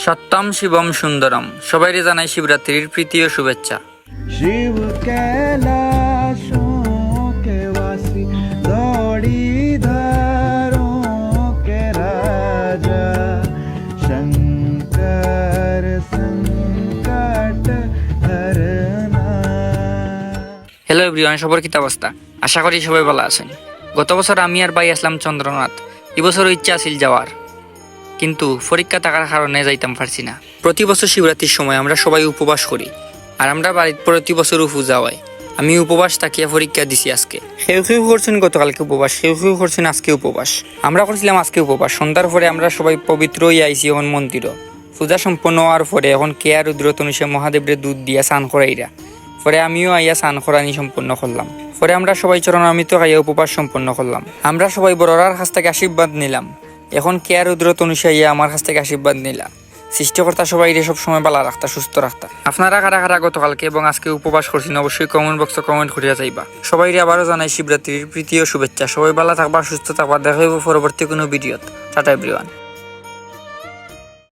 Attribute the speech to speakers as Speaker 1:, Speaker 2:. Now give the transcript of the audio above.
Speaker 1: সত্যম শিবম সুন্দরম। সবাইকে জানাই শিবরাত্রির প্রীতি ও শুভেচ্ছা।
Speaker 2: शिव कैलाशों के वासी धौड़ीधरों के राजा शंकर संकट हरना।
Speaker 1: হ্যালো এভরিওয়ান, সবার কি অবস্থা? আশা করি সবাই ভালো আছেন। গত বছর আমি আর ভাই আসলাম চন্দ্রনাথ। এবছরও ইচ্ছা আছিল যাওয়ার, কিন্তু পরীক্ষা থাকার কারণে যাইতাম পারছি না। প্রতি বছর শিবরাত্রির সময় আমরা সবাই উপবাস করি, আর আমরা বাড়িতে প্রতি বছর পূজা হয়। আমি উপবাস থাকিয়া পরীক্ষা দিছি আজকে। কেউ করছেন গতকালকে উপবাস, কেউ করছেন আজকে উপবাস। আমরা করছিলাম আজকে উপবাস। সন্ধ্যার পরে আমরা সবাই পবিত্র হয়ে আইছি এখন মন্দিরও। পূজা সম্পন্ন হওয়ার পরে এখন কেয়া রুদ্র তনুষে মহাদেবের দুধ দিয়া স্নান করাইরা। পরে আমিও আইয়া স্নান করানি সম্পন্ন করলাম। পরে আমরা সবাই চরণামৃত খাইয়া উপবাস সম্পন্ন করলাম। আমরা সবাই বড়রার কাছ থেকে আশীর্বাদ নিলাম। এখন কেয়া রুদ্র তনুষে আইয়া আমার কাছ থেকে আশীর্বাদ নিলাম। সৃষ্টিকর্তা সবাই সব সময় ভালো রাখতা, সুস্থ রাখতা। আপনারা কারা কারা গতকালকে এবং আজকে উপবাস করছেন অবশ্যই কমেন্ট বক্সে কমেন্ট করিয়া যাইবা। সবাই আবারও জানাই শিবরাত্রির প্রীতি ও শুভেচ্ছা। সবাই ভালো থাকবা, সুস্থ থাকবা। দেখা হইব পরবর্তী কোনো ভিডিওত। Tata everyone.